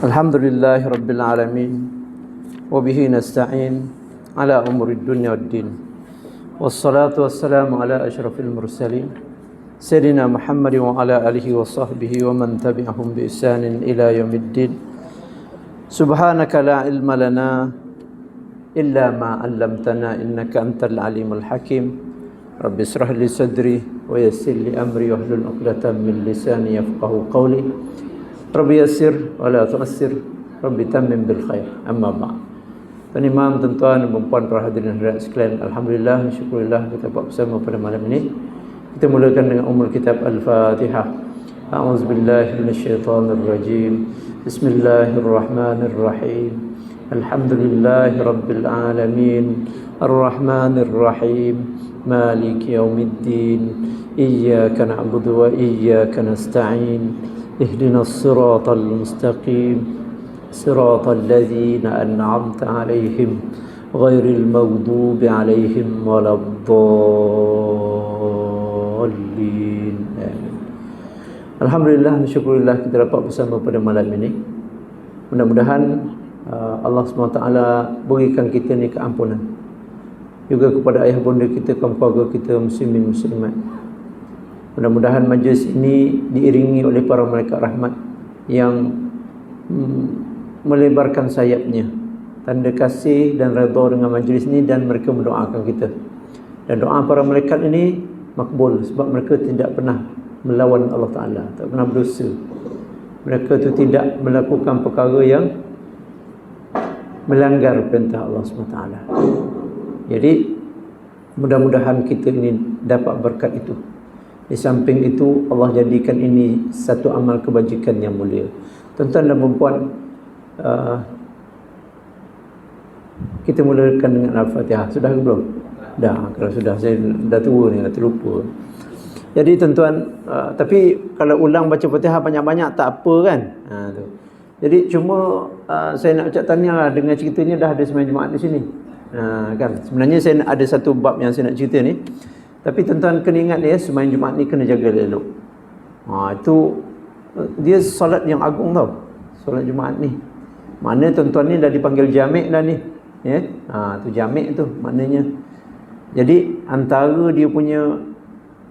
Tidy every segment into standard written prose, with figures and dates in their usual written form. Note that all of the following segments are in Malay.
Alhamdulillahi Rabbil Alamin. Wabihi nasta'in ala umuri dunya waddin. Wassalatu wassalamu ala ashrafil mursalin Sayyidina Muhammad wa ala alihi wa sahbihi wa man tabi'ahum bi ihsanin ila yaumiddin. Subhanaka la ilma lana illa ma 'allamtana innaka antal alimul hakim. Rabbi israh li sadri wa yassir li amri wahlul 'uqdatam min lisani yafqahu qawli. Rabbi yassir wa la tu'assir, Rabbi tammim bil khair. Amma ba'd. Tuan Imam, tuan-tuan dan puan para hadirin hadirat sekalian, alhamdulillah, syukurillah kita buat bersama pada malam ini. Kita mulakan dengan umul kitab Al-Fatihah. A'udzubillahi minasyaitonir rajim. Bismillahirrahmanirrahim. Alhamdulillahi rabbil alamin. Ar-Rahmanir Rahim. Maliki yaumiddin. Iyyaka na'budu wa iyyaka nasta'in. اهدنا الصراط المستقيم صراط الذين أنعمت عليهم غير المغضوب عليهم ولا الضالين. Alhamdulillah, syukurillah kita dapat bersama pada malam ini. Mudah-mudahan Allah SWT berikan kita ni keampunan juga kepada ayah bunda kita, kaum keluarga kita, muslimin muslimat. Mudah-mudahan majlis ini diiringi oleh para malaikat rahmat yang melebarkan sayapnya, tanda kasih dan redha dengan majlis ini, dan mereka mendoakan kita. Dan doa para malaikat ini makbul sebab mereka tidak pernah melawan Allah Ta'ala, tak pernah berdosa. Mereka itu tidak melakukan perkara yang melanggar perintah Allah SWT. Jadi mudah-mudahan kita ini dapat berkat itu. Di samping itu, Allah jadikan ini satu amal kebajikan yang mulia. Tuan-tuan dan puan-puan, kita mulakan dengan Al-Fatihah. Sudah ke belum? Dah. Kalau sudah, saya dah tua ni, dah terlupa. Jadi tuan-tuan, tapi kalau ulang baca Fatihah banyak-banyak tak apa kan? Tu. Jadi cuma saya nak ucap tahniah lah dengan ceritanya dah ada sembahyang Jumaat di sini. Kan? Sebenarnya saya ada satu bab yang saya nak cerita ni. Tapi tuan-tuan kena ingat dia, sembahyang Jumaat ni kena jaga elok. Itu dia solat yang agung tau, solat Jumaat ni. Mana tuan-tuan ni dah dipanggil jamik dah ni. Ya? Tu jamik tu maknanya. Jadi antara dia punya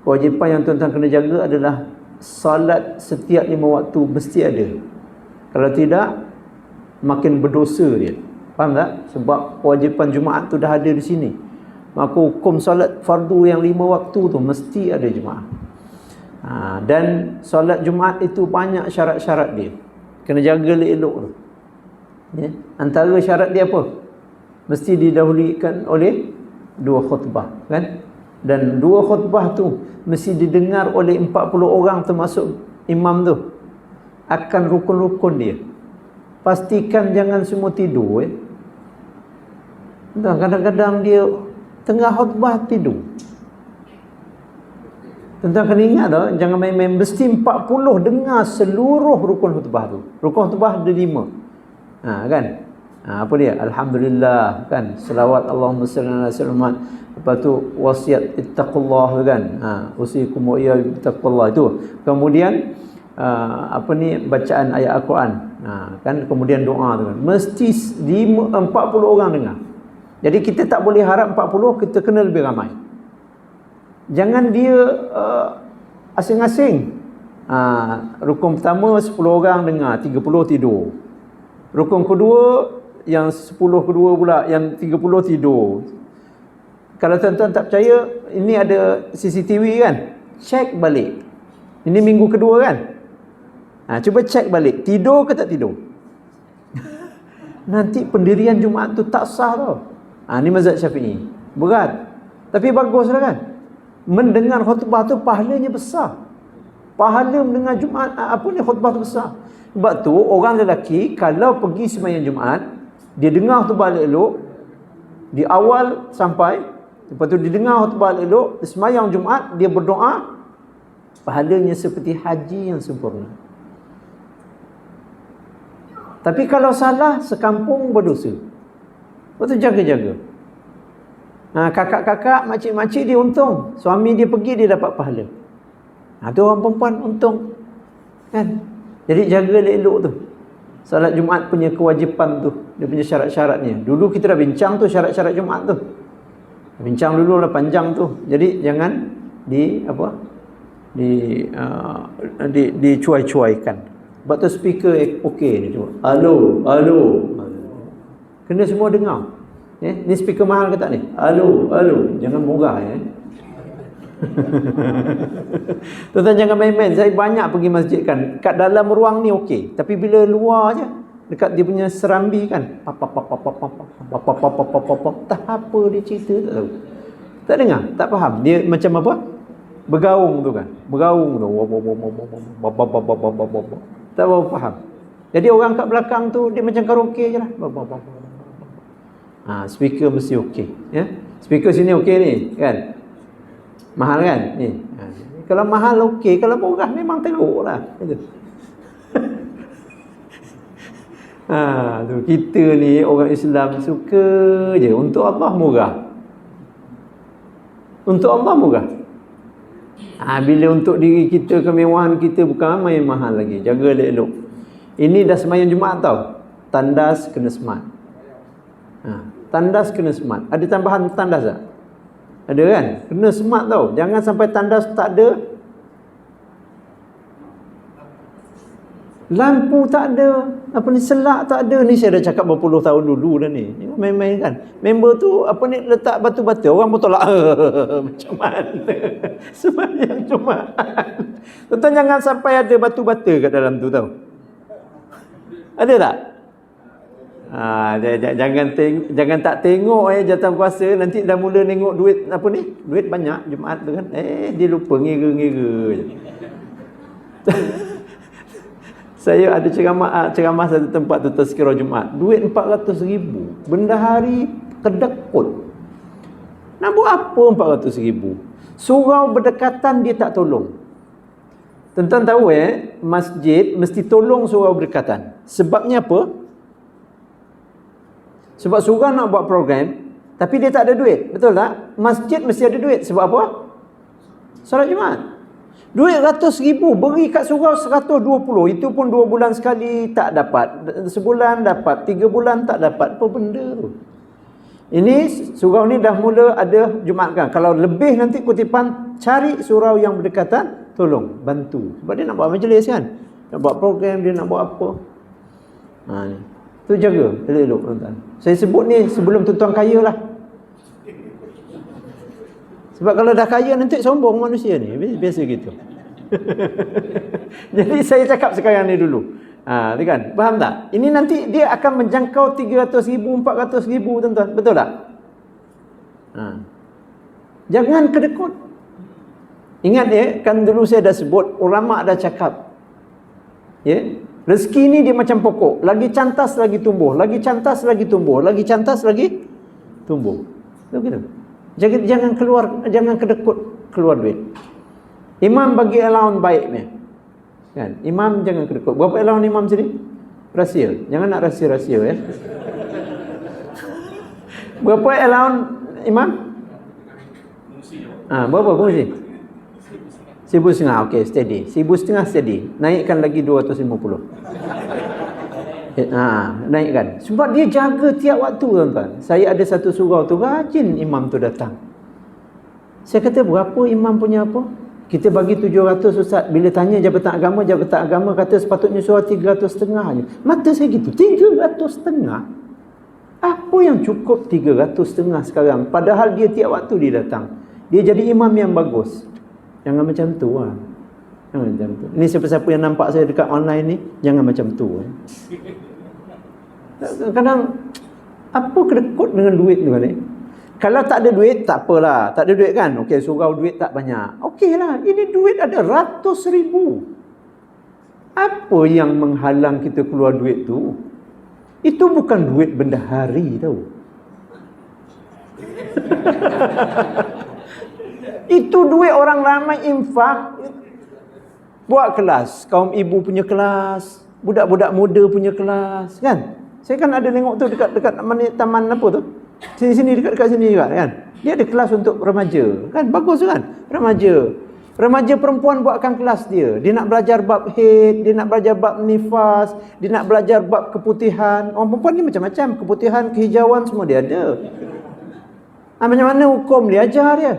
kewajipan yang tuan-tuan kena jaga adalah solat setiap 5 waktu mesti ada. Kalau tidak, makin berdosa dia. Faham tak? Sebab kewajipan Jumaat tu dah ada di sini. Maka hukum solat fardu yang 5 waktu tu mesti ada jemaah. Dan solat Jumaat itu banyak syarat-syarat dia. Kena jaga elok tu. Ya? Antara syarat dia apa? Mesti didahulukan oleh 2 khutbah, kan? Dan 2 khutbah tu mesti didengar oleh 40 orang termasuk imam tu. Akan rukun-rukun dia. Pastikan jangan semua tidur. Kadang-kadang dia tengah khutbah tidur. Tuan-tuan kena ingat tau, jangan main-main. Mesti 40 dengar seluruh rukun khutbah tu. Rukun khutbah ada 5. Kan? Apa dia? Alhamdulillah, kan? Selawat Allahumma salli ala Muhammad. Lepas tu wasiat ittaqullah, kan? Usikum wa iyyakum bittaqullah itu. Kemudian bacaan ayat Al-Quran. Kan? Kemudian doa tu, kan? Mesti 40 orang dengar. Jadi kita tak boleh harap 40, kita kena lebih ramai. Jangan dia asing-asing. Rukun pertama 10 orang dengar, 30 tidur. Rukun kedua, yang 10 kedua pula, yang 30 tidur. Kalau tuan-tuan tak percaya, ini ada CCTV kan? Cek balik. Ini minggu kedua kan? Cuba cek balik, tidur ke tak tidur? Nanti pendirian Jumaat tu tak sah tau. Ini mazhab Syafi'i. Berat. Tapi baguslah kan? Mendengar khutbah tu pahalanya besar. Pahala mendengar Jumaat, khutbah tu besar. Sebab tu orang lelaki kalau pergi sembahyang Jumaat, dia dengar khutbah elok di awal sampai, lepas tu dia dengar khutbah elok, sembahyang Jumaat dia berdoa, pahalanya seperti haji yang sempurna. Tapi kalau salah, sekampung berdosa. Lepas tu jaga-jaga. Kakak-kakak, makcik-makcik dia untung. Suami dia pergi, dia dapat pahala. Tu orang perempuan untung. Kan? Jadi jaga elok tu. Salat Jumaat punya kewajipan tu, dia punya syarat-syaratnya. Dulu kita dah bincang tu syarat-syarat Jumaat tu. Bincang dulu lah panjang tu. Jadi jangan dicuai-cuaikan. Sebab tu speaker okey ni cuma. Halo. Kena semua dengar. Ni speaker mahal ke tak ni? Halo. Jangan murah Tuan-tuan jangan main-main. Saya banyak pergi masjid kan. Kat dalam ruang ni okey, tapi bila luar je, dekat dia punya serambi kan, tak apa dia cerita, tak tahu. Tak dengar, tak faham. Dia macam apa? Bergaung tu kan. Bergaung tu. Tak apa faham. Jadi orang kat belakang tu dia macam karaoke je lah. Speaker mesti okey, ya. Speaker sini okey ni, kan? Mahal kan? Ni. Kalau mahal okey, kalau murah memang teruklah. Gitu. Tu kita ni orang Islam suka je untuk Allah murah. Untuk Allah murah. Bila untuk diri kita, kemewahan kita bukan main mahal lagi. Jaga elok-elok. Ini dah sembahyang Jumaat tau. Tandas kena smart. Tandas kena smart. Ada tambahan tandas tak? Ada kan? Kena smart tau. Jangan sampai tandas tak ada. Lampu tak ada. Selak tak ada. Ni saya dah cakap berpuluh tahun dulu dah ni. Main-main kan. Member tu letak batu-batu. Orang pun tolak. Macam mana? Sembahyang Jumaat. Tuan-tuan jangan sampai ada batu-batu kat dalam tu tau. Ada tak? Jangan tak tengok jatuh kuasa, nanti dah mula tengok duit duit banyak Jumaat tu kan, dia lupa ngira-ngira je. Saya ada ceramah satu tempat tu, tazkirah Jumaat, duit 400,000, benda hari kedekut. Nak buat apa 400,000? Surau berdekatan dia tak tolong. Tuan-tuan tahu masjid mesti tolong surau berdekatan. Sebabnya apa? Sebab surau nak buat program, tapi dia tak ada duit. Betul tak? Masjid mesti ada duit. Sebab apa? Solat Jumaat. Duit 100,000, beri kat surau 120. Itu pun 2 bulan sekali tak dapat. Sebulan dapat, 3 bulan tak dapat. Apa benda tu? Ini surau ni dah mula ada Jumaat kan. Kalau lebih nanti kutipan, cari surau yang berdekatan, tolong, bantu. Sebab dia nak buat majlis kan. Nak buat program, dia nak buat apa. Ni. Tu jaga, elok-elok tuan-tuan. Saya sebut ni sebelum tuan-tuan kaya lah. Sebab kalau dah kaya nanti sombong manusia ni. Biasa gitu. Jadi saya cakap sekarang ni dulu. Kan? Faham tak? Ini nanti dia akan menjangkau 300,000, 400,000 tuan-tuan. Betul tak? Jangan kedekut. Ingat kan dulu saya dah sebut, ulama dah cakap. Rezeki ni dia macam pokok, lagi cantas lagi tumbuh, lagi cantas lagi tumbuh, lagi cantas lagi tumbuh. Begitu. Jangan kedekut keluar duit. Imam bagi allowance baiknya. Kan? Imam jangan kedekut. Berapa allowance imam sini? Rahsia. Jangan nak rahsia-rahsia Berapa allowance imam? Berapa kongsi? 1,500. Okey, steady. 1,500 steady. Naikkan lagi 250. Naikkan. Sebab dia jaga tiap waktu tuan-tuan. Saya ada satu surau tu, rajin imam tu datang. Saya kata, berapa imam punya apa? Kita bagi 700 Ustaz. Bila tanya Jabatan Agama kata sepatutnya surau 350 je. Mata saya gitu, 350? Apa yang cukup 350 sekarang? Padahal dia tiap waktu dia datang. Dia jadi imam yang bagus. Jangan macam tu lah. Jangan macam tu. Ini siapa-siapa yang nampak saya dekat online ni, jangan macam tu. Kadang apa kedekut dengan duit tu ni? Kalau tak ada duit, tak apalah. Tak ada duit kan? Okey, surau duit tak banyak. Okey lah. Ini duit ada ratus ribu. Apa yang menghalang kita keluar duit tu? Itu bukan duit bendahari tau. Itu duit orang ramai infak. Buat kelas, kaum ibu punya kelas, budak-budak muda punya kelas, kan? Saya kan ada tengok tu dekat taman apa tu? Sini dekat sini juga kan. Dia ada kelas untuk remaja, kan? Bagus kan? Remaja Remaja perempuan buatkan kelas dia. Dia nak belajar bab haid, dia nak belajar bab nifas, dia nak belajar bab keputihan. Orang perempuan ni macam-macam, keputihan, kehijauan semua dia ada. Macam mana hukum dia ajar dia?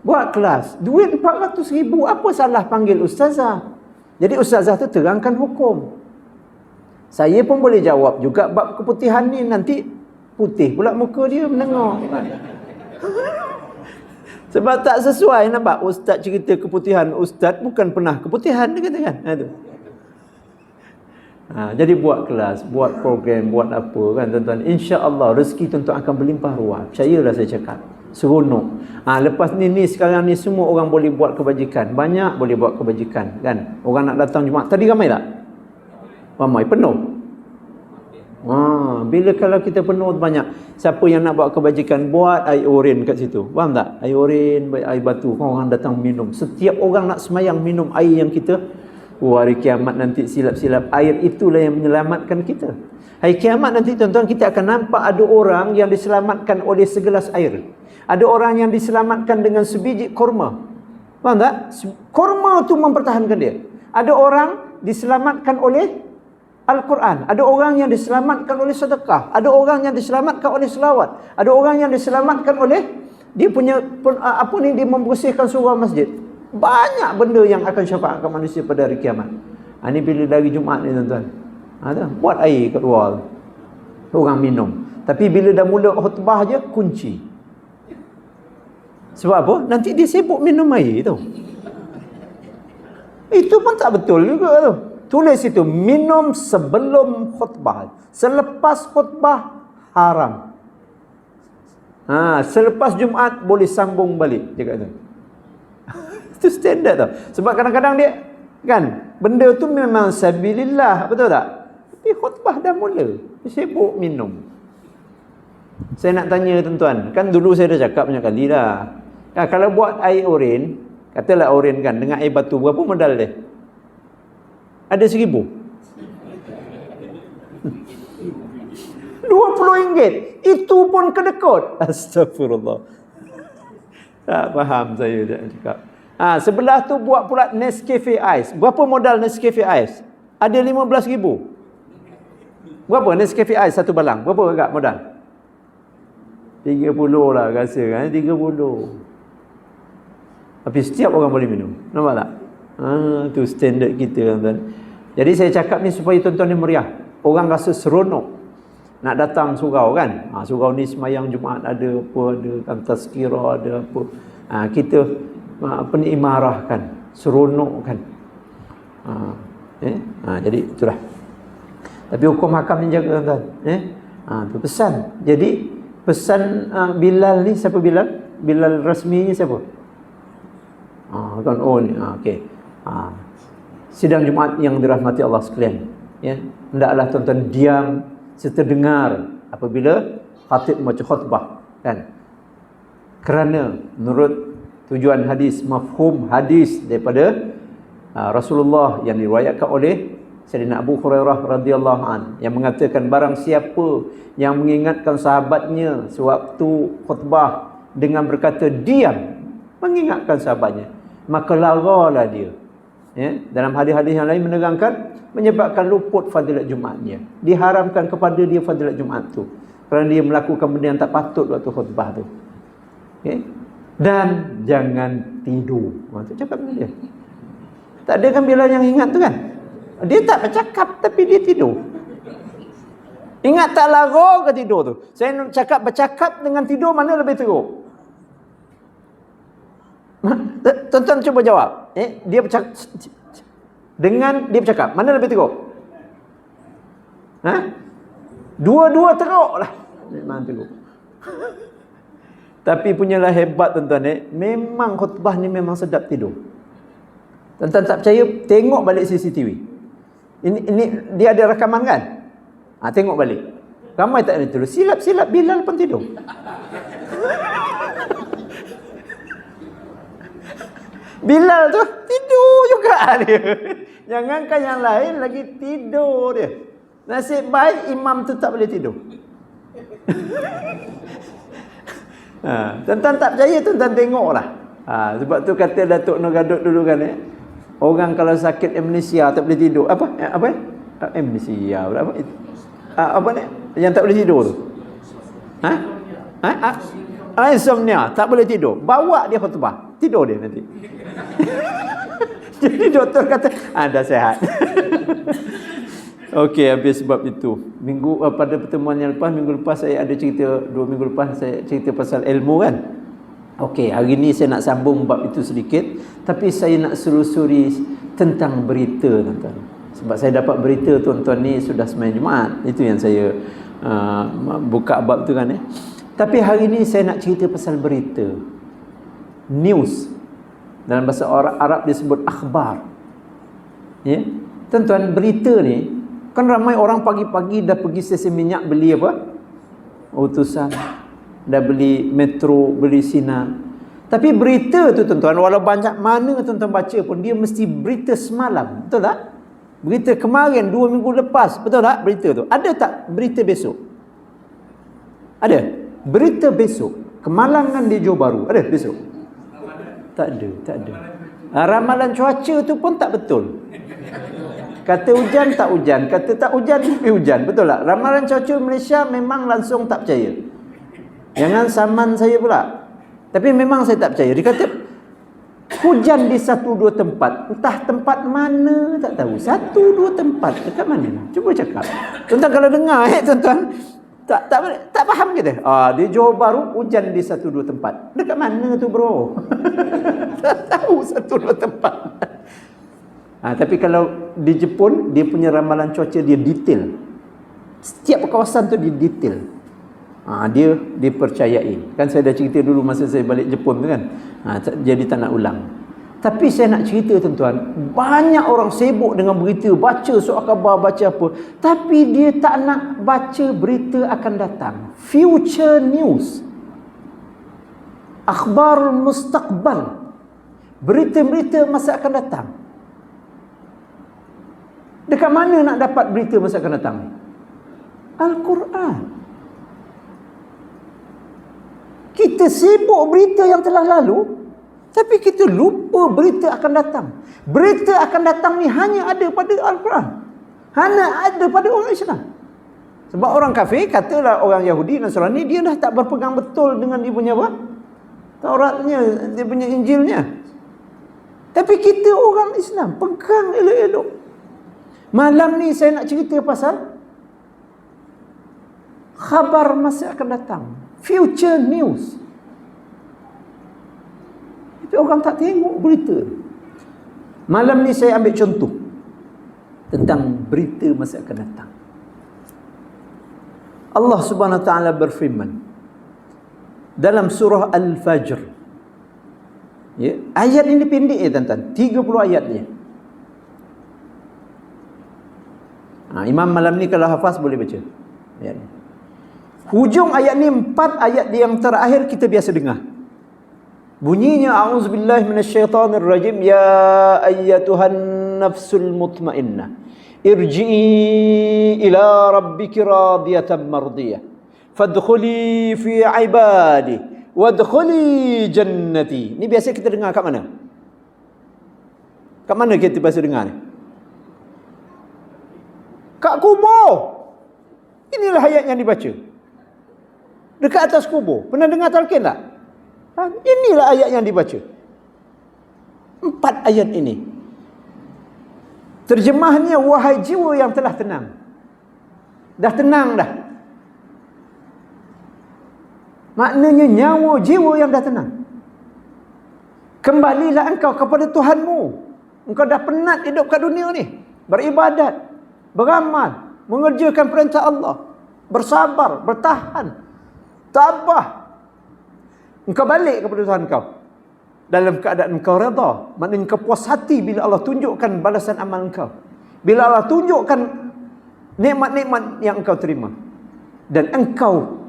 Buat kelas, duit 400,000, apa salah panggil ustazah? Jadi ustazah tu terangkan hukum. Saya pun boleh jawab juga bab keputihan ni, nanti putih pula muka dia menengok. Sebab tak sesuai, nampak? Ustaz cerita keputihan, ustaz bukan pernah keputihan, dia kata kan? Jadi buat kelas, buat program, buat apa kan tuan-tuan. InsyaAllah rezeki tuan-tuan akan berlimpah ruah. Percayalah saya cakap. Seronok. Lepas ni sekarang ni semua orang boleh buat kebajikan. Banyak boleh buat kebajikan kan. Orang nak datang Jumaat. Tadi ramai tak? Ramai, penuh. Bila kalau kita penuh banyak, siapa yang nak buat kebajikan, buat air oren kat situ. Faham tak? Air oren, air batu. Orang datang minum. Setiap orang nak semayang minum air yang kita. Hari kiamat nanti silap-silap. Air itulah yang menyelamatkan kita. Hari kiamat nanti tuan-tuan, kita akan nampak ada orang yang diselamatkan oleh segelas air. Ada orang yang diselamatkan dengan sebiji korma. Faham tak? Korma tu mempertahankan dia. Ada orang diselamatkan oleh Al-Quran. Ada orang yang diselamatkan oleh sedekah. Ada orang yang diselamatkan oleh selawat. Ada orang yang diselamatkan oleh dia punya dia membersihkan surau masjid. Banyak benda yang akan syafaatkan manusia pada hari kiamat. Ini bila dari Jumaat ni tuan-tuan. Buat air kat luar. Orang minum. Tapi bila dah mula khutbah je, kunci. Sebab apa? Nanti dia sibuk minum air tu. Itu pun tak betul juga tu. Tulis itu, minum sebelum khutbah. Selepas khutbah, haram. Selepas Jumaat, boleh sambung balik. Dia kata. Itu standard tau. Sebab kadang-kadang dia, kan, benda tu memang sabilillah, betul tak? Tapi khutbah dah mula. Dia sibuk minum. Saya nak tanya tuan-tuan, kan dulu saya dah cakap banyak kali dah. Kalau buat air oren, katalah oren kan, dengan air batu, berapa modal dia? Ada 1,000. RM20. Itu pun kedekut. Astagfirullah. Tak faham saya cakap. Sebelah tu buat pula Nescafe Ice. Berapa modal Nescafe Ice? Ada 15,000. Berapa Nescafe Ice satu balang? Berapa agak modal? 30 lah rasa kan. 30. Tapi setiap orang boleh minum. Nampak tak? Tu standard kita tuan-tuan. Jadi saya cakap ni supaya tuan-tuan ni meriah. Orang rasa seronok nak datang surau kan. Surau ni semayang Jumaat ada apa, ada kan tazkirah, ada apa. Kita imarahkan, seronok kan. Jadi itulah. Tapi hukum hakam ni jaga tuan-tuan. Tu pesan. Jadi pesan Bilal ni, siapa Bilal? Bilal rasmi ni siapa? Kan ni. Okey. Sidang Jumaat yang dirahmati Allah sekalian, ya, hendaklah tuan-tuan diam serta dengar apabila khatib membaca khutbah kan. Kerana menurut tujuan hadis, mafhum hadis daripada Rasulullah yang diriwayatkan oleh Sayyidina Abu Hurairah radhiyallahu an, yang mengatakan barang siapa yang mengingatkan sahabatnya sewaktu khutbah dengan berkata diam, mengingatkan sahabatnya, maka laralah dia. Ya, dalam hadis-hadis yang lain menerangkan menyebabkan luput fadilat Jumaatnya. Diharamkan kepada dia fadilat Jumaat tu kerana dia melakukan benda yang tak patut waktu khutbah tu. Okay? Dan jangan tidur. Tu cakap dengan dia. Tak ada kan Bilal yang ingat tu kan? Dia tak bercakap tapi dia tidur. Ingat tak lara ke tidur tu? Saya cakap bercakap dengan tidur mana lebih teruk? Tuan-tuan cuba jawab. Dia bercakap dengan dia bercakap, mana lebih teruk? Dua-dua teruk lah. Memang teruk. Tapi punyalah hebat tuan-tuan, memang khutbah ni memang sedap tidur. Tuan-tuan tak percaya, tengok balik CCTV. Ini dia ada rakaman kan? Tengok balik. Ramai tak ada tidur. Silap-silap Bilal pun tidur. Bilal tu tidur juga dia. Jangankan yang lain, lagi tidur dia. Nasib baik imam tu tak boleh tidur. Tuan-tuan tak percaya, tuan-tuan tengoklah. Sebab tu kata Datuk Nur Gadut dulu kan, orang kalau sakit amnesia tak boleh tidur. Amnesia apa? Apa ni? Yang tak boleh tidur tu. Insomnia, tak boleh tidur. Bawa dia khutbah, tidur dia nanti. Jadi doktor kata, dah sehat. Okey, habis sebab itu. Pada pertemuan yang lepas, minggu lepas saya ada cerita, 2 minggu lepas saya cerita pasal ilmu kan. Okey, hari ni saya nak sambung bab itu sedikit, tapi saya nak selusuri tentang berita, tuan-tuan. Sebab saya dapat berita tuan-tuan ni sudah sembahyang Jumaat. Itu yang saya buka bab tu kan. Tapi hari ni saya nak cerita pasal berita. News. Dalam bahasa Arab disebut akhbar. Ya. Tuan-tuan, berita ni kan ramai orang pagi-pagi dah pergi stesen minyak beli apa? Utusan. Dah beli metro, beli sinar. Tapi berita tu tuan-tuan, walau banyak mana tuan-tuan baca pun, dia mesti berita semalam. Betul tak? Berita kemarin, 2 minggu lepas. Betul tak berita tu? Ada tak berita besok? Ada? Berita besok. Kemalangan di Johor Bahru. Ada besok? Tak ada. Ramalan cuaca tu pun tak betul. Kata hujan tak hujan, kata tak hujan tapi hujan. Betul tak? Ramalan cuaca Malaysia memang langsung tak percaya. Jangan saman saya pula. Tapi memang saya tak percaya. Dia kata hujan di 1-2 tempat. Entah tempat mana tak tahu. 1-2 tempat dekat mana? Cuba cakap. Tuan-tuan kalau dengar tuan-tuan tak faham kita. Di Johor Bahru hujan di 1-2 tempat. Dekat mana tu bro? Tak tahu 1-2 tempat. Tapi kalau di Jepun, dia punya ramalan cuaca dia detail. Setiap kawasan tu dia detail. Dia dipercayai. Kan saya dah cerita dulu masa saya balik Jepun tu kan. Jadi tak nak ulang. Tapi saya nak cerita tuan-tuan, banyak orang sibuk dengan berita, baca surat khabar, baca apa. Tapi dia tak nak baca berita akan datang. Future news. Akhbar mustaqbal. Berita-berita masa akan datang. Dekat mana nak dapat berita masa akan datang? Al-Quran. Kita sibuk berita yang telah lalu, tapi kita lupa berita akan datang. Berita akan datang ni hanya ada pada Al-Quran. Hanya ada pada orang Islam. Sebab orang kafir, katalah orang Yahudi, Nasrani, dia dah tak berpegang betul dengan dia punya apa? Tauratnya, dia punya Injilnya. Tapi kita orang Islam, pegang elok-elok. Malam ni saya nak cerita pasal khabar masa akan datang. Future news. Tapi orang tak tengok berita. Malam ni saya ambil contoh tentang berita masa akan datang. Allah Subhanahu wa taala berfirman dalam surah Al-Fajr. Ya, ayat ini pendek tuan-tuan, 30 ayatnya. Imam malam ni kalau hafaz boleh baca ayat ni. Hujung ayat ni 4 ayat yang terakhir kita biasa dengar. Bunyinya a'udzubillahi minasyaitonirrajim, ya ayyatuhan nafsul mutmainnah irji'i ila rabbiki radiyatan mardiyah fadkhuli fi ibadi wadkhuli jannati. Ni biasa kita dengar kat mana? Kat mana kita biasa dengar ni? Kat kubur. Inilah ayat yang dibaca. Dekat atas kubur. Pernah dengar talqin tak? Inilah ayat yang dibaca. 4 ayat ini. Terjemahnya, wahai jiwa yang telah tenang. Dah tenang dah. Maknanya nyawa jiwa yang dah tenang. Kembalilah engkau kepada Tuhanmu. Engkau dah penat hidup kat dunia ni. Beribadat, beramal, mengerjakan perintah Allah, bersabar, bertahan, tabah. Engkau balik kepada Tuhan kau dalam keadaan engkau redha. Maknanya engkau puas hati bila Allah tunjukkan balasan amal engkau, bila Allah tunjukkan nikmat-nikmat yang engkau terima, dan engkau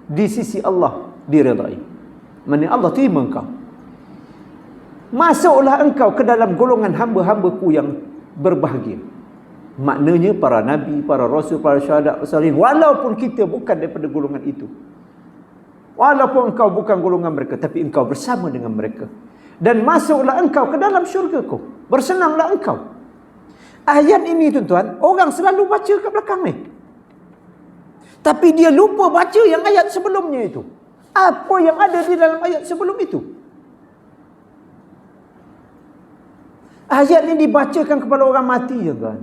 di sisi Allah diredai. Maknanya Allah terima engkau. Masuklah engkau ke dalam golongan hamba-hambaku yang berbahagia. Maknanya para nabi, para rasul, para syuhada, salihin, walaupun kita bukan daripada golongan itu, walaupun engkau bukan golongan mereka, tapi engkau bersama dengan mereka. dan masuklah engkau ke dalam syurgaku, bersenanglah engkau. Ayat ini tuan-tuan, orang selalu baca kat belakang ni, tapi dia lupa baca yang ayat sebelumnya itu. Apa yang ada di dalam ayat sebelum itu? Ayat ni dibacakan kepada orang mati, tuan-tuan.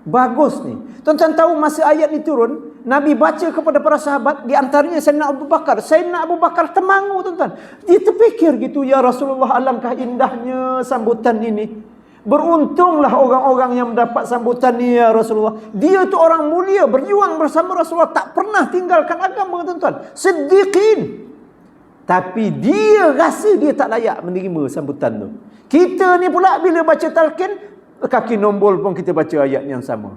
Bagus ni. Tuan-tuan tahu masa ayat ni turun, Nabi baca kepada para sahabat, di antaranya Sayyidina Abu Bakar. Sayyidina Abu Bakar termangu, tuan-tuan. Dia terfikir gitu, ya Rasulullah, alangkah indahnya sambutan ini. Beruntunglah orang-orang yang mendapat sambutan ni, ya Rasulullah. Dia tu orang mulia, berjuang bersama Rasulullah, tak pernah tinggalkan agama, tuan-tuan. Siddiqin. Tapi dia rasa dia tak layak menerima sambutan tu. Kita ni pula bila baca talqin, kaki nombol pun kita baca ayat yang sama.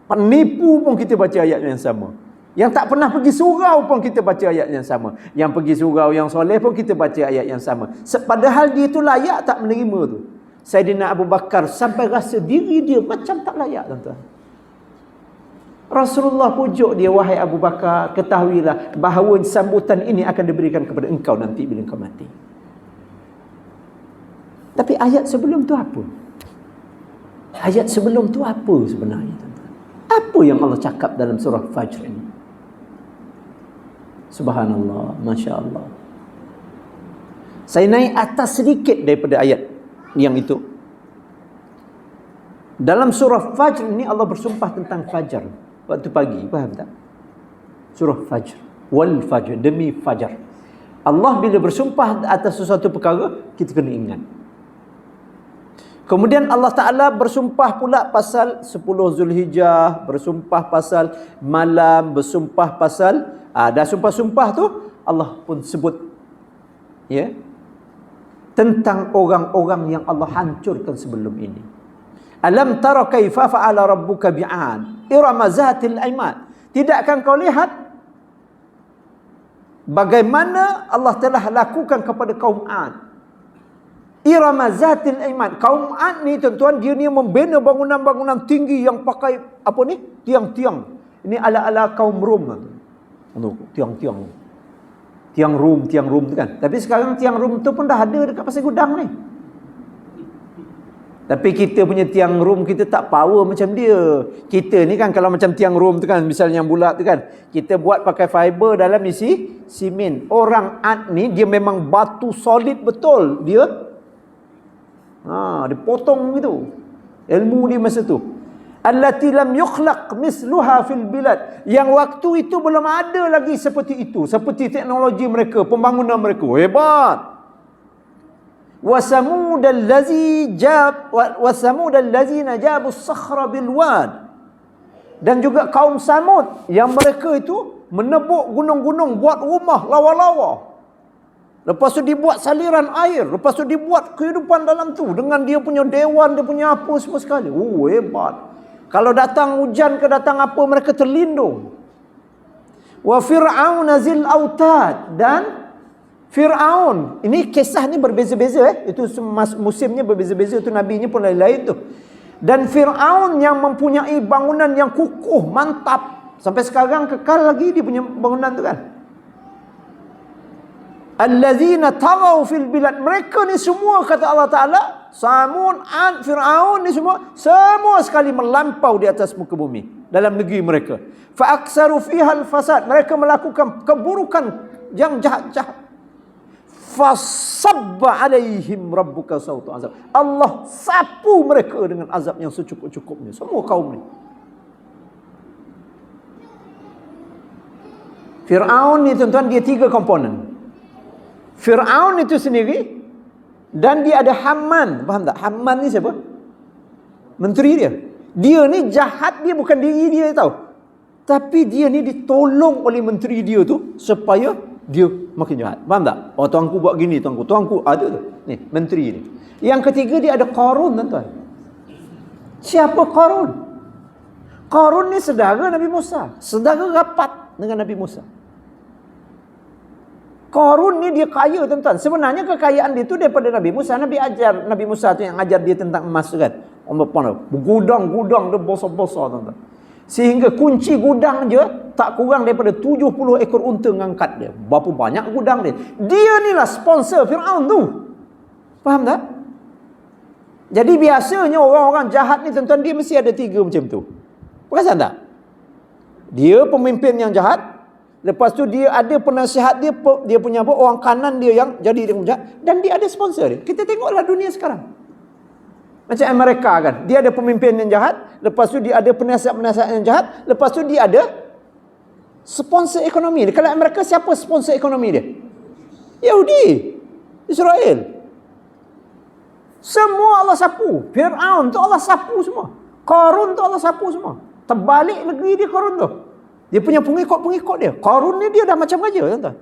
Penipu pun kita baca ayat yang sama. Yang tak pernah pergi surau pun kita baca ayat yang sama. Yang pergi surau, yang soleh pun kita baca ayat yang sama. Padahal dia tu layak tak menerima tu. Sayyidina Abu Bakar sampai rasa diri dia macam tak layak, tuan-tuan. Rasulullah pujuk dia, wahai Abu Bakar, ketahuilah bahawa sambutan ini akan diberikan kepada engkau nanti bila engkau mati. Tapi ayat sebelum tu apa? Ayat sebelum tu apa sebenarnya, tuan-tuan? Apa yang Allah cakap dalam surah Fajr ini? Subhanallah, Masya Allah. Saya naik atas sedikit daripada ayat yang itu. Dalam surah Fajr ini Allah bersumpah tentang Fajar, waktu pagi, faham tak? Surah Fajr, wal Fajr, demi Fajar. Allah bila bersumpah atas sesuatu perkara, kita kena ingat. Kemudian Allah Ta'ala bersumpah pula pasal 10 Zulhijjah, bersumpah pasal malam, bersumpah pasal dah sumpah-sumpah tu Allah pun sebut ya tentang orang-orang yang Allah hancurkan sebelum ini. Alam tara kaifa fa'ala rabbuka bi'ad irama zatil imad. Tidakkah kau lihat bagaimana Allah telah lakukan kepada kaum Ad? Irama zatil imad. Kaum Ad ni, tuan-tuan, dia ni membina bangunan-bangunan tinggi yang pakai apa ni? Tiang-tiang. Ini ala-ala kaum Rom. Tiang-tiang. Tiang Rom tu kan. Tapi sekarang tiang Rom tu pun dah ada dekat Pasir Gudang ni. Tapi kita punya tiang Rom kita tak power macam dia. Kita ni kan kalau macam tiang Rom tu kan, misalnya yang bulat tu kan, kita buat pakai fiber dalam isi simen. Orang Ad ni dia memang batu solid betul. Dia potong gitu. Ilmu dia masa tu. Allati lam yukhlaq misluha fil bilad. Yang waktu itu belum ada lagi seperti itu. Seperti teknologi mereka, pembangunan mereka. Hebat. وَثَمُودَ الَّذِينَ جَابُوا الصَّخْرَ بِالْوَادِ. Dan juga kaum Samud yang mereka itu menebuk gunung-gunung, buat rumah lawa-lawa. Lepas tu dibuat saliran air, lepas tu dibuat kehidupan dalam tu dengan dia punya dewan, dia punya apa semua sekali. Hebat. Kalau datang hujan ke datang apa, mereka terlindung. Wa fir'aun zil autad. Dan Fir'aun, ini kisah ni berbeza-beza itu musimnya berbeza-beza, itu nabinya pun lain-lain tu. Dan Fir'aun yang mempunyai bangunan yang kukuh, mantap, sampai sekarang kekal lagi dia punya bangunan tu kan. Allazina taghaw fil bilad. Mereka ni semua kata Allah Ta'ala, Samud, Ad, Fir'aun ni semua sekali melampau di atas muka bumi dalam negeri mereka. Fa aktsaru fiha al-fasad. Mereka melakukan keburukan yang jahat-jahat. Fasabba alaihim rabbuka sautu azab. Allah sapu mereka dengan azab yang secukup-cukupnya, semua kaum ni. Fir'aun ni, tuan-tuan, dia 3 komponen. Fir'aun itu sendiri, dan dia ada Haman. Faham tak? Haman ni siapa? Menteri dia. Dia ni jahat, dia bukan diri dia tahu. Tapi dia ni ditolong oleh menteri dia tu supaya dia makin jahat. Faham tak? Oh, tuanku buat gini, tuanku ada tu. Ni, menteri ni. Yang ketiga dia ada Qarun, tuan-tuan. Siapa Qarun? Qarun ni saudara Nabi Musa. Saudara rapat dengan Nabi Musa. Qarun ni dia kaya, tuan-tuan. Sebenarnya kekayaan dia tu daripada Nabi Musa. Nabi Musa tu yang ajar dia tentang emas tu kan. Gudang-gudang dia besar-besar, tuan-tuan. Sehingga kunci gudang je tak kurang daripada 70 ekor unta ngangkat dia. Berapa banyak gudang dia. Dia ni lah sponsor Fir'aun tu. Faham tak? Jadi biasanya orang-orang jahat ni tuan-tuan, dia mesti ada 3 macam tu. Perasan tak? Dia pemimpin yang jahat, lepas tu dia ada penasihat dia, dia punya apa, orang kanan dia yang jadi dia jahat, dan dia ada sponsor dia. Kita tengoklah dunia sekarang. Macam Amerika kan, dia ada pemimpin yang jahat, lepas tu dia ada penasihat-penasihat yang jahat, lepas tu dia ada sponsor ekonomi dia. Kalau Amerika, siapa sponsor ekonomi dia? Yahudi, Israel. Semua Allah sapu. Fir'aun tu Allah sapu semua. Qarun tu Allah sapu semua. Terbalik negeri dia Qarun tu. Dia punya pengikut-pengikut dia. Qarun ni dia dah macam raja, tuan-tuan.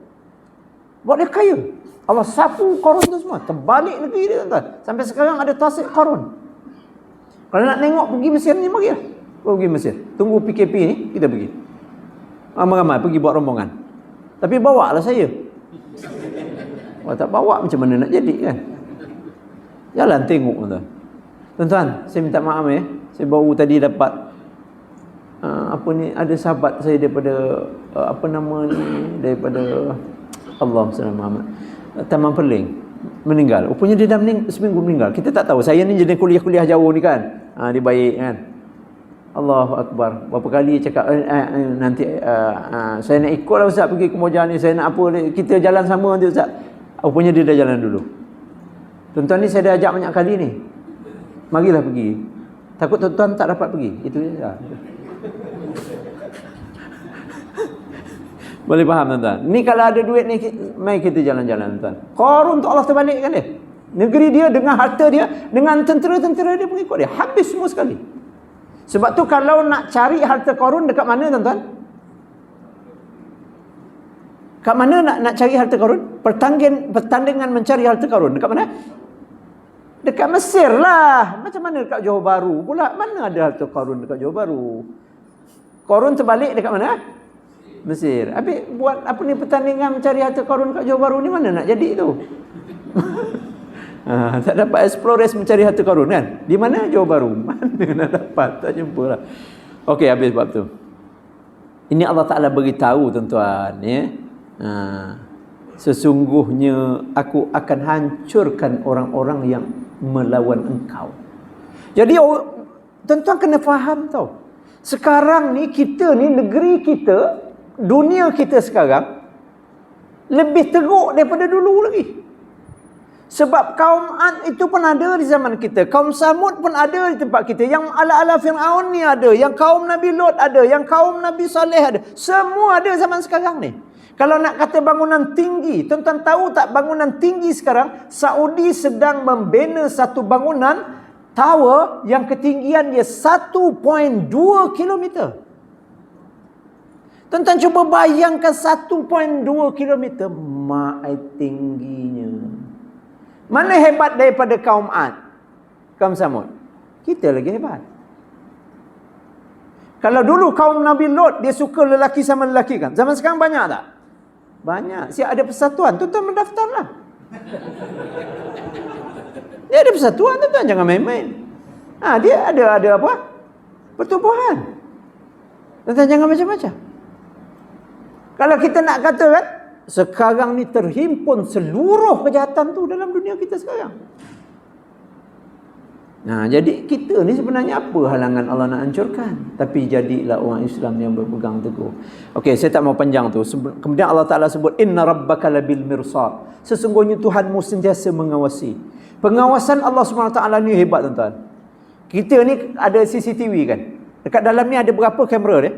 Buat dia kaya. Allah sapu Qarun tu semua. Terbalik negeri dia, tuan-tuan. Sampai sekarang ada tasik Qarun. Kalau nak tengok pergi Mesir ni, marilah. Pergi Mesir. Tunggu PKP ni, kita pergi. Ramai-ramai pergi buat rombongan. Tapi bawa lah saya. Kalau tak bawa, macam mana nak jadi kan? Jalan tengok, tuan-tuan. Tuan-tuan, saya minta maaf ya. Saya baru tadi dapat apa ni, ada sahabat saya daripada apa nama ni, daripada Allahumma salli ala Muhammad, Taman Perling, meninggal. Rupanya dia dah seminggu meninggal. Kita tak tahu. Saya ni jadi kuliah jauh ni kan. Dia baik kan. Allahu Akbar. Berapa kali cakap nanti saya nak ikutlah Ustaz pergi ke Moja ni, saya nak apa, kita jalan sama nanti Ustaz. Rupanya dia dah jalan dulu. Tuan-tuan ni saya dah ajak banyak kali ni. Marilah pergi. Takut tuan-tuan tak dapat pergi. Itu je. Boleh faham tuan-tuan? Ni kalau ada duit ni, mari kita jalan-jalan tuan. Qarun tu Allah terbalikkan dia. Negeri dia dengan harta dia, dengan tentera-tentera dia pengikut dia. Habis semua sekali. Sebab tu kalau nak cari harta Qarun dekat mana tuan-tuan? Kat mana nak cari harta Qarun? Pertandingan mencari harta Qarun dekat mana? Dekat Mesir lah. Macam mana dekat Johor Bahru pula? Mana ada harta Qarun dekat Johor Bahru? Qarun terbalik dekat mana? Mesir. Habis buat apa ni, pertandingan mencari harta Qarun dekat Johor Bahru ni mana nak jadi tu? Tak dapat explorers mencari harta Qarun kan? Di mana Johor Bahru? Mana nak dapat? Tak jumpa lah. Okey, habis bab tu. Ini Allah Ta'ala beritahu tuan-tuan ya. Sesungguhnya aku akan hancurkan orang-orang yang melawan engkau. Jadi tuan-tuan kena faham tau. Sekarang ni kita ni, negeri kita, dunia kita sekarang lebih teruk daripada dulu lagi. Sebab kaum Ad itu pun ada di zaman kita, kaum Samud pun ada di tempat kita, yang ala-ala Fir'aun ni ada, yang kaum Nabi Lot ada, yang kaum Nabi Saleh ada. Semua ada zaman sekarang ni. Kalau nak kata bangunan tinggi, tuan-tuan tahu tak bangunan tinggi sekarang? Saudi sedang membina satu bangunan tower yang ketinggian dia 1.2 kilometer. Tuan-tuan cuba bayangkan 1.2 kilometer, mai tingginya. Mana hebat daripada kaum Ad, kaum Samud? Kita lagi hebat. Kalau dulu kaum Nabi Lot, dia suka lelaki sama lelaki kan? Zaman sekarang banyak tak? Banyak. Siap ada persatuan, tuan-tuan mendaftarlah. Dia ada persatuan, tuan-tuan, jangan main-main. Dia ada apa? Pertubuhan. Tuan-tuan jangan macam-macam. Kalau kita nak kata kan, sekarang ni terhimpun seluruh kejahatan tu dalam dunia kita sekarang. Jadi kita ni sebenarnya apa halangan Allah nak hancurkan? Tapi jadilah orang Islam yang berpegang teguh. Okey, saya tak mau panjang tu. Kemudian Allah Ta'ala sebut, Inna rabbaka labil mirsad. Sesungguhnya Tuhanmu sentiasa mengawasi. Pengawasan Allah SWT ni hebat tuan-tuan. Kita ni ada CCTV kan? Dekat dalam ni ada berapa kamera dia?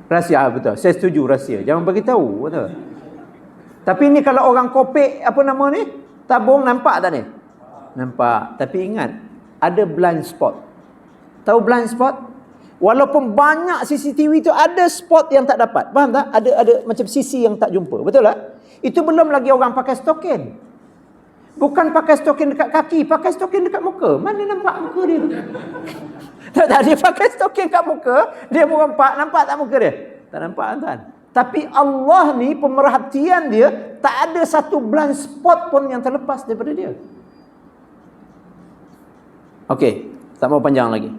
Rahsia, betul. Saya setuju rahsia. Jangan bagi tahu, betul. Tapi ni kalau orang kopek apa nama ni, tabung, nampak tak ni? Nampak. Tapi ingat, ada blind spot. Tahu blind spot? Walaupun banyak CCTV tu, ada spot yang tak dapat. Faham tak? Ada macam sisi yang tak jumpa. Betul tak? Itu belum lagi orang pakai stokin. Bukan pakai stokin dekat kaki, pakai stokin dekat muka. Mana nampak muka dia tu? Tak, dia pakai stokin kat muka, dia merempak, nampak tak muka dia? Tak nampak tuan. Tapi Allah ni pemerhatian dia, tak ada satu blind spot pun yang terlepas daripada dia. Okey, tak mau panjang lagi.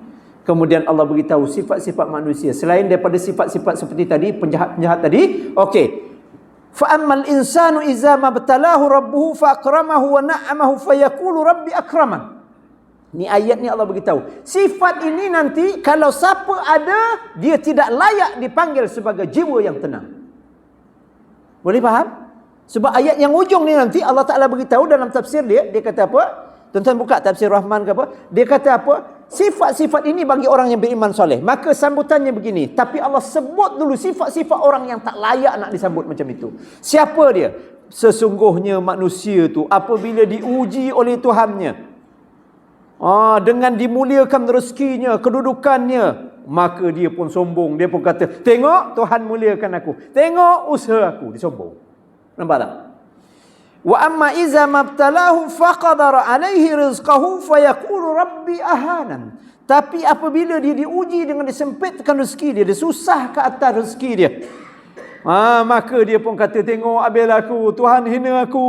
Kemudian Allah beritahu sifat-sifat manusia selain daripada sifat-sifat seperti tadi, penjahat-penjahat tadi. Okey. Fa ammal insanu idza mabtalahu rabbuhu fa akramahu wa na'amahu fayaqulu rabbi akraman. Ni ayat ni Allah beritahu. Sifat ini nanti kalau siapa ada, dia tidak layak dipanggil sebagai jiwa yang tenang. Boleh faham? Sebab ayat yang ujung ni nanti Allah Ta'ala beritahu dalam tafsir dia. Dia kata apa? Tuan-tuan buka tafsir Rahman ke apa? Dia kata apa? Sifat-sifat ini bagi orang yang beriman soleh. Maka sambutannya begini. Tapi Allah sebut dulu sifat-sifat orang yang tak layak nak disambut macam itu. Siapa dia? Sesungguhnya manusia tu apabila diuji oleh Tuhannya, dengan dimuliakan rezekinya, kedudukannya, maka dia pun sombong. Dia pun kata, tengok Tuhan muliakan aku, tengok usaha aku, disombong. Nampak tak? Wa amma iza mabtalahu faqadara alaihi rizqahu fayaqulu rabbi ahanan. Tapi apabila dia diuji dengan disempitkan rezeki dia, dia susah ke atas rezeki dia, maka dia pun kata, tengok abil aku, Tuhan hina aku.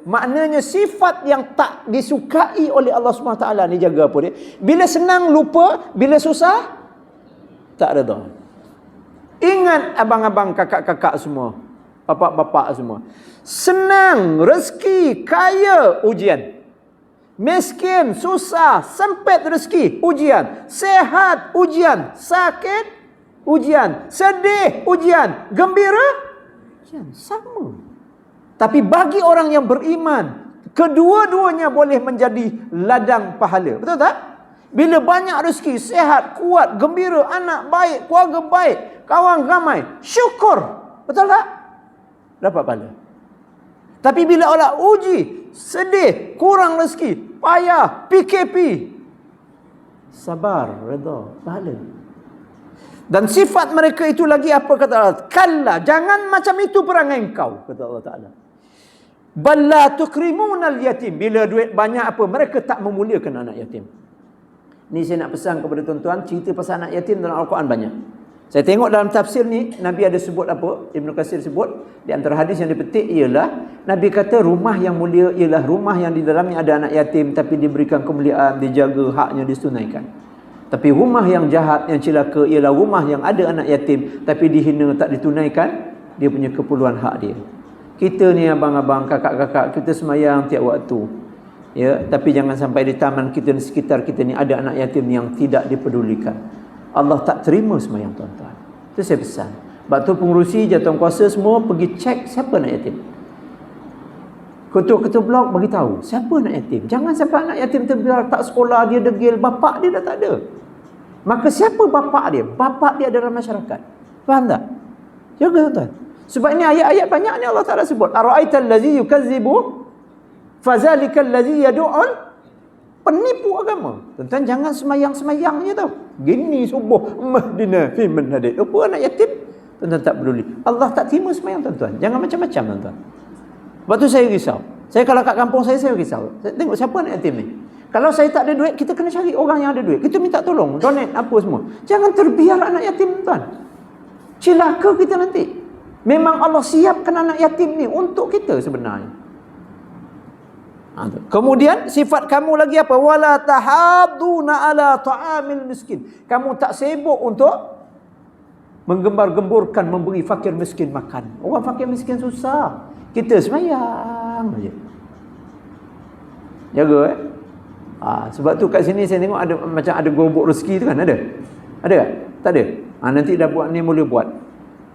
Maknanya sifat yang tak disukai oleh Allah SWT ni, jaga apa dia? Bila senang lupa, bila susah tak redha. Ingat abang-abang, kakak-kakak semua, bapak-bapak semua. Senang, rezeki, kaya, ujian. Miskin, susah, sempit rezeki, ujian. Sehat, ujian. Sakit, ujian. Sedih, ujian. Gembira, ujian. Sama. Tapi bagi orang yang beriman, kedua-duanya boleh menjadi ladang pahala. Betul tak? Bila banyak rezeki, sehat, kuat, gembira, anak baik, keluarga baik, kawan ramai, syukur. Betul tak? Dapat pahala. Tapi bila Allah uji, sedih, kurang rezeki, payah, PKP, sabar, redha, pahala. Dan sifat mereka itu lagi apa kata Allah? Kalla, jangan macam itu perangai engkau, kata Allah Ta'ala. Balla tukrimunal yatim. Bila duit banyak apa? Mereka tak memuliakan anak yatim. Ni saya nak pesan kepada tuan-tuan, cerita pasal anak yatim dalam Al-Quran banyak. Saya tengok dalam tafsir ni, Nabi ada sebut apa? Ibn Katsir sebut, di antara hadis yang dipetik ialah, Nabi kata rumah yang mulia ialah rumah yang di dalamnya ada anak yatim, tapi diberikan kemuliaan, dijaga, haknya ditunaikan. Tapi rumah yang jahat, yang celaka ialah rumah yang ada anak yatim, tapi dihina, tak ditunaikan dia punya keperluan hak dia. Kita ni abang-abang, kakak-kakak, kita semayang tiap waktu, ya, tapi jangan sampai di taman kita, di sekitar kita ni ada anak yatim yang tidak dipedulikan. Allah tak terima semayang tuan-tuan. Itu saya pesan. Sebab tu pengurusi, jawatankuasa semua pergi cek siapa anak yatim. Ketua-ketua blok bagi tahu siapa anak yatim. Jangan sampai anak yatim terbiar tak sekolah, dia degil, bapak dia dah tak ada. Maka siapa bapak dia? Bapak dia adalah masyarakat. Faham tak? Jaga tuan-tuan. Sebab ini ayat-ayat banyak ni Allah Ta'ala sebut. Ara'aital ladzi yukazzibu fazalikal ladzi yad'ul, penipu agama. Tuan-tuan jangan semayang-semayang je tau. Gini subuh mahdina fi man hadait. Apa anak yatim? Tuan-tuan tak peduli. Allah tak terima semayang tuan-tuan. Jangan macam-macam tuan-tuan. Sebab tu saya risau. Saya kalau kat kampung saya risau. Saya tengok siapa anak yatim ni. Kalau saya tak ada duit, kita kena cari orang yang ada duit. Kita minta tolong, donate apa semua. Jangan terbiar anak yatim tuan. Celaka kita nanti. Memang Allah siapkan anak yatim ni untuk kita sebenarnya. Kemudian sifat kamu lagi apa? Wala tahadduna ala ta'amil miskin. Kamu tak sibuk untuk menggembar-gemburkan memberi fakir miskin makan. Orang fakir miskin susah. Kita semayang aja. Jaga sebab tu kat sini saya tengok ada macam ada gerobok rezeki tu kan, ada? Ada tak? Tak ada. Nanti dah buat ni boleh buat.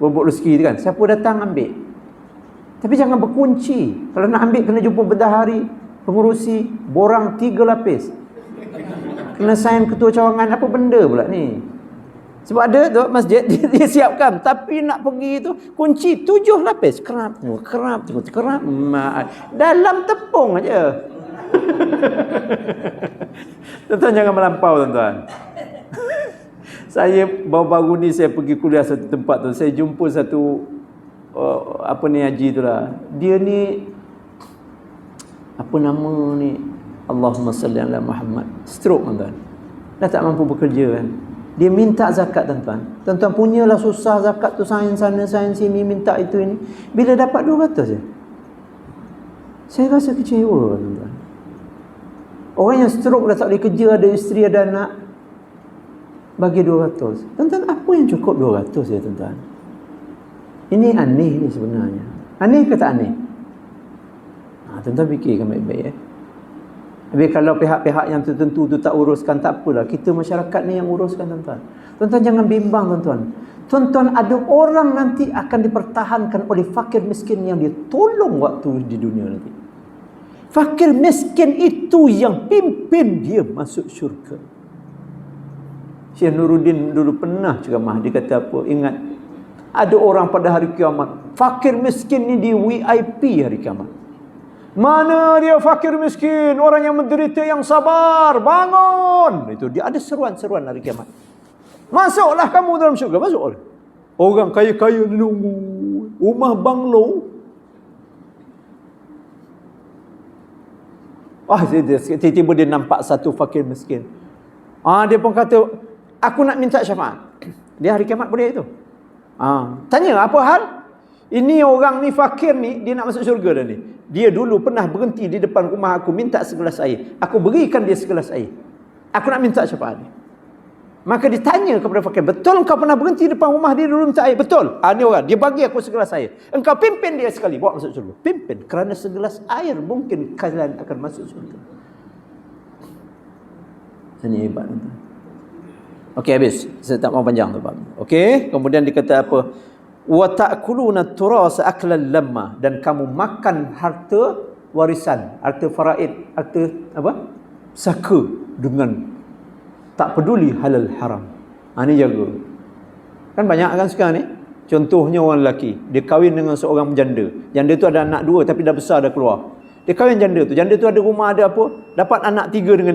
Gerobok rezeki tu kan. Siapa datang ambil. Tapi jangan berkunci. Kalau nak ambil kena jumpa bendahari, pengurusi, borang 3 lapis. Kena sign ketua cawangan, apa benda pula ni? Sebab ada tu masjid dia siapkan, tapi nak pergi tu kunci 7 lapis. Kerap, dalam tepung aja. Tuan-tuan jangan melampau tuan-tuan. Saya baru-baru ni saya pergi kuliah satu tempat tu, saya jumpa satu haji tu lah. Dia ni apa nama ni? Allahumma salli ala Muhammad. Stroke tuan-tuan. Dah tak mampu bekerja kan. Dia minta zakat tuan-tuan. Tuan-tuan punyalah susah zakat tu, sains sana sains sini, minta itu ini. Bila dapat 200 je. Saya rasa kecewa tuan-tuan. Orang yang stroke dah tak boleh kerja, ada isteri, ada anak, bagi 200. Tuan-tuan, apa yang cukup 200 ya tuan-tuan? Ini aneh ni sebenarnya. Aneh ke tak aneh? Tuan-tuan fikirkan baik-baik. Habis kalau pihak-pihak yang tertentu tu tak uruskan, tak apalah. Kita masyarakat ni yang uruskan, tuan-tuan. Tuan-tuan jangan bimbang, tuan-tuan. Tuan-tuan, ada orang nanti akan dipertahankan oleh fakir miskin yang dia tolong waktu di dunia nanti. Fakir miskin itu yang pimpin dia masuk syurga. Syekh Nuruddin dulu pernah ceramah, dia kata apa? Ingat, ada orang pada hari kiamat, fakir miskin ni di VIP hari kiamat. Mana dia fakir miskin, orang yang menderita, yang sabar, bangun. Itu dia ada seruan-seruan hari kiamat. Masuklah kamu dalam syurga, masuk. Orang kaya-kaya nunggu, rumah banglo. Tiba-tiba dia nampak satu fakir miskin. Dia pun kata, aku nak minta syafaat. Dia hari kiamat boleh itu. Tanya apa hal? Ini orang ni fakir ni, dia nak masuk syurga dah ni. Dia dulu pernah berhenti di depan rumah aku, minta segelas air. Aku berikan dia segelas air. Aku nak minta syafaat ni. Maka ditanya kepada fakir, betul engkau pernah berhenti depan rumah dia dulu minta air? Betul. Ni orang, dia bagi aku segelas air. Engkau pimpin dia sekali, bawa masuk syurga. Pimpin. Kerana segelas air mungkin kalian akan masuk syurga. Ini hebat. Okey, habis. Saya tak mau panjang tu, Pak. Okey, kemudian dikata apa? Wa ta'kuluna turasa aklan lamma, dan kamu makan harta warisan, harta faraid, harta apa? Saka dengan tak peduli halal haram. Ni jaga. Kan banyak kan sekarang ni. Contohnya orang lelaki, dia kahwin dengan seorang janda. Janda tu ada anak 2 tapi dah besar dah keluar. Dia kahwin janda tu. Janda tu ada rumah, ada apa? Dapat anak 3 dengan dia.